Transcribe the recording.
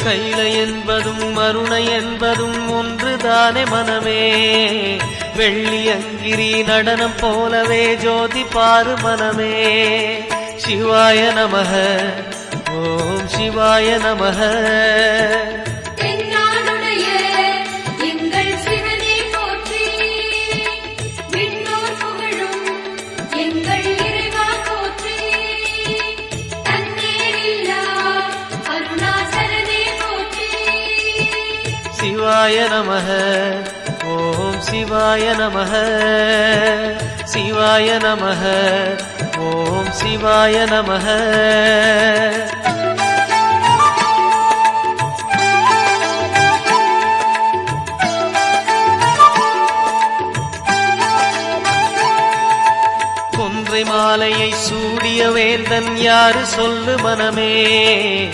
கைலை என்பதும் மருணை என்பதும் ஒன்றுதானே மனமே. வெள்ளி அங்கிரி நடனம் போலவே ஜோதி பாரு மனமே. சிவாய நமக ஓம் சிவாய நமக. சிவாய நமக ஓம் சிவாய நமக. சிவாய நமக ஓம் சிவாய நமக. கொன்றை மாலையை சூடிய வேந்தன் யாரு சொல்லு மனமே.